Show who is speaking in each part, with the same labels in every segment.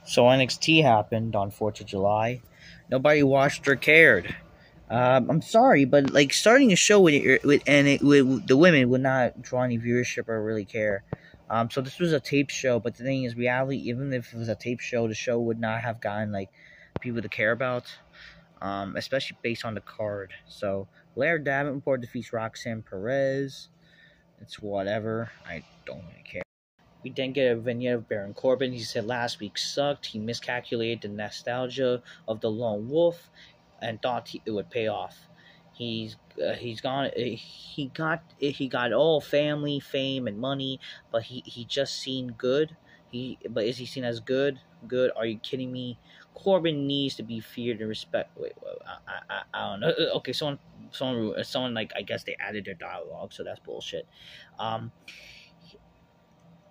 Speaker 1: So NXT happened on 4th of July. Nobody watched or cared. I'm sorry, but like starting a show with the women would not draw any viewership or really care. So this was a tape show, but the thing is, reality, even if it was a tape show, the show would not have gotten like people to care about. Especially based on the card. So Blair Davenport defeats Roxanne Perez. It's whatever. I don't really care. We then get a vignette of BaronCorbin. He said last week sucked. He miscalculated the nostalgia of the lone wolf and thought it would pay off. He's gone. He got all family, fame, and money, but he just seen good. But is he seen as good? Good? Are you kidding me? Corbin needs to be feared and respect. Wait, I don't know. Okay, someone like I guess they added their dialogue, so that's bullshit.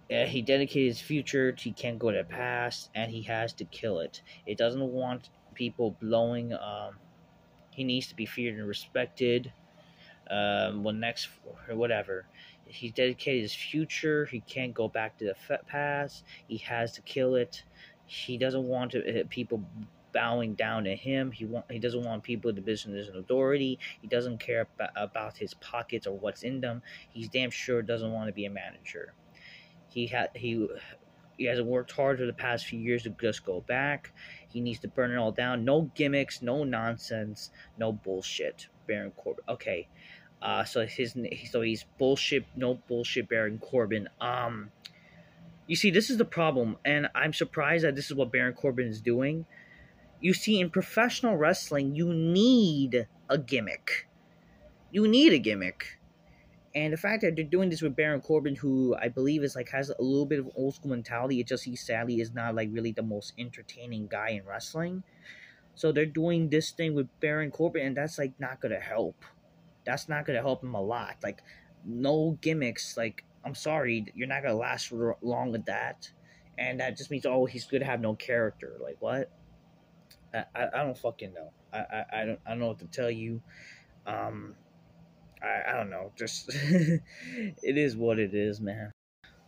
Speaker 1: He dedicated his future. He can't go to the past, and he has to kill it. It doesn't want people blowing. He needs to be feared and respected. Whatever. He dedicated his future. He can't go back to the past. He has to kill it. He doesn't want people bowing down to him. He doesn't want people to business and authority. He doesn't care about his pockets or what's in them. He's damn sure doesn't want to be a manager. He hasn't worked hard for the past few years to just go back. He needs to burn it all down. No gimmicks, no nonsense, no bullshit. BaronCorbin. Okay. So he's bullshit, no bullshit BaronCorbin. You see, this is the problem, and I'm surprised that this is what BaronCorbin is doing. You see, in professional wrestling, you need a gimmick. You need a gimmick. And the fact that they're doing this with BaronCorbin, who I believe is like has a little bit of old school mentality, it just he sadly is not like really the most entertaining guy in wrestling. So they're doing this thing with BaronCorbin, and that's like not gonna help. That's not gonna help him a lot. Like no gimmicks. Like I'm sorry, you're not gonna last long with that, and that just means he's gonna have no character. Like what? I don't fucking know. I don't know what to tell you. I don't know. Just it is what it is, man.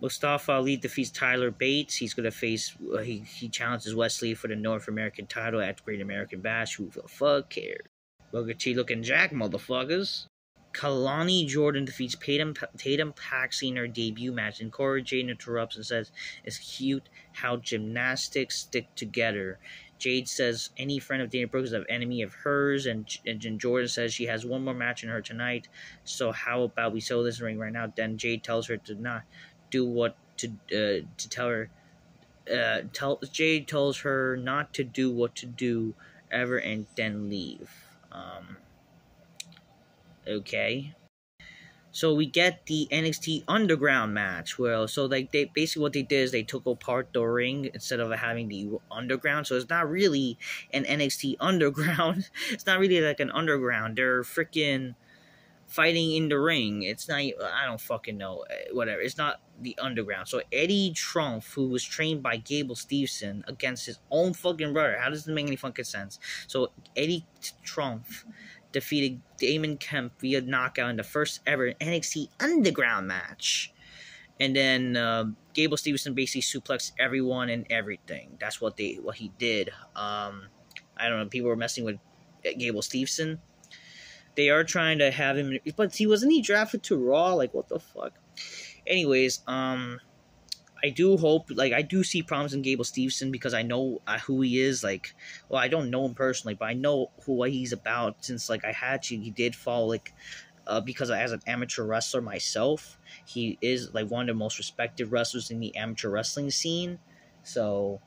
Speaker 1: Mustafa Ali defeats Tyler Bates. He's gonna face. He challenges Wesley for the North American title at Great American Bash. Who the fuck cares? Booker T looking jack, motherfuckers. Kalani Jordan defeats Tatum Paxley in her debut match, and Corey Jade interrupts and says, "It's cute how gymnastics stick together." Jade says any friend of Dana Brooke is an enemy of hers, and Jordan says she has one more match in her tonight. So how about we settle this ring right now? Then Jade tells her to not do what to tell her. Jade tells her not to do what to do ever, and then leave. Okay. So we get the NXT Underground match. Well, so like they basically what they did is they took apart the ring instead of having the Underground. So it's not really an NXT Underground. It's not really like an Underground. They're freaking fighting in the ring. It's not. I don't fucking know. Whatever. It's not the Underground. So Eddie Trump, who was trained by Gable Steveson against his own fucking brother. How does this make any fucking sense? So Eddie Trump defeated Damon Kemp via knockout in the first ever NXT Underground match. And then Gable Steveson basically suplexed everyone and everything. That's what he did. I don't know. People were messing with Gable Steveson. They are trying to have him, but wasn't he drafted to Raw? Like what the fuck? Anyways, I do hope, like, I do see problems in Gable Steveson because I know who he is. Like, well, I don't know him personally, but I know what he's about since, like, he did fall, like, because as an amateur wrestler myself, he is, like, one of the most respected wrestlers in the amateur wrestling scene. So,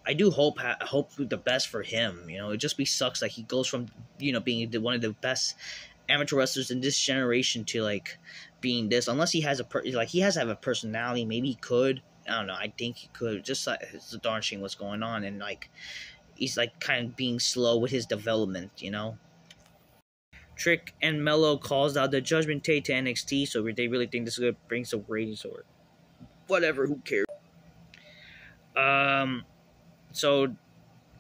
Speaker 1: I do hope the best for him. You know, it just sucks like he goes from, you know, being one of the best amateur wrestlers in this generation to like being this. Unless he has he has to have a personality. Maybe he could. I don't know. I think he could. Just like it's a darn shame what's going on, and like he's like kind of being slow with his development. You know. Trick and Mello calls out the Judgment Day to NXT, so they really think this is gonna bring some ratings or whatever. Who cares? So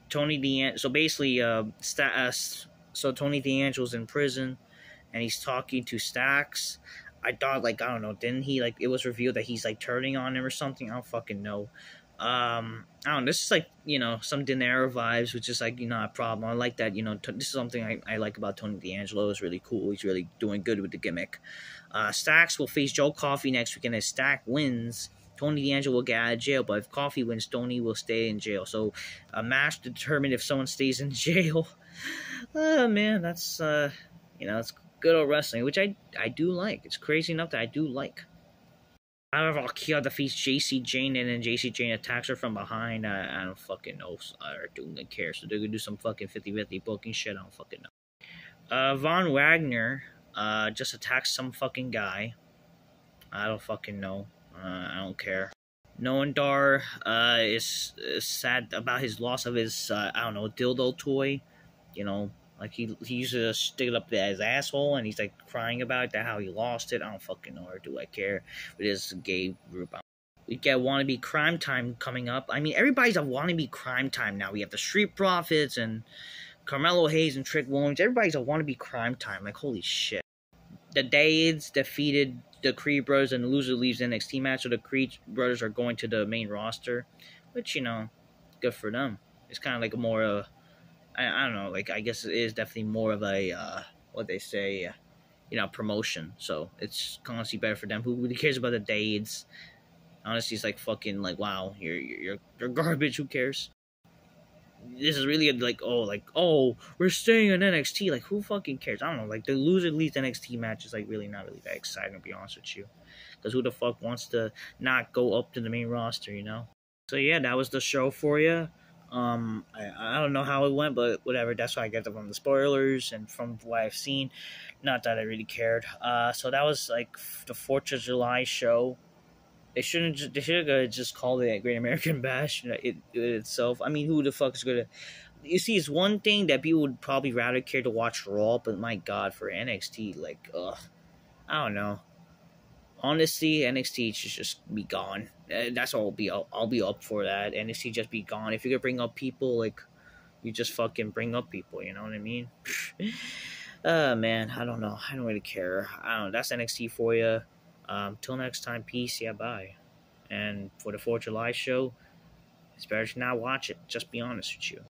Speaker 1: Tony so basically, so Tony D'Angelo's in prison, and he's talking to Stax. I thought, like, I don't know, didn't he, like, it was revealed that he's, like, turning on him or something? I don't fucking know. I don't know, this is like, some Dinero vibes, which is like, not a problem. I like that, this is something I like about Tony D'Angelo. Is really cool. He's really doing good with the gimmick. Stacks will face Joe Coffey next week, and if Stack wins, Tony D'Angelo will get out of jail, but if Coffey wins, Tony will stay in jail. So a match to determine if someone stays in jail. Man, that's it's good old wrestling, which I do like. It's crazy enough that I do like. However, Kia defeats JC Jane, and then JC Jane attacks her from behind. I don't fucking know. I don't care. So they're gonna do some fucking 50-50 booking shit. I don't fucking know. Von Wagner just attacks some fucking guy. I don't fucking know. I don't care. Noandar is sad about his loss of his I don't know, dildo toy. Like he used to stick it up his asshole, and he's like crying about that, how he lost it. I don't fucking know, or do I care? It is a gay group. We get Wannabe Crime Time coming up. I mean, everybody's a Wannabe Crime Time now. We have the Street Profits and Carmelo Hayes and Trick Williams. Everybody's a Wannabe Crime Time. Like, holy shit. The Dayds defeated the Creed Brothers, and the loser leaves the NXT match, so the Creed Brothers are going to the main roster, which, good for them. It's kind of like a more I don't know, like, I guess it is definitely more of a, what they say, promotion. So it's honestly better for them. Who really cares about the Dayds? Honestly, it's like fucking, like, wow, you're garbage. Who cares? This is really oh, we're staying in NXT. Like, who fucking cares? I don't know. Like, the loser leaves NXT match is like really not really that exciting, to be honest with you. Because who the fuck wants to not go up to the main roster? So yeah, that was the show for you. I don't know how it went, but whatever. That's what I get from the spoilers and from what I've seen. Not that I really cared. So that was like the 4th of July show. They should have just called it a Great American Bash itself. I mean, who the fuck is gonna? You see, it's one thing that people would probably rather care to watch Raw, but my God, for NXT, like, I don't know. Honestly, NXT should just be gone. That's all. I'll be up for that. NXT just be gone. If you're gonna bring up people, like, you just fucking bring up people. You know what I mean? Man, I don't know. I don't really care. I don't know. That's NXT for you. Till next time, peace. Yeah, bye. And for the 4th of July show, it's better to not watch it. Just be honest with you.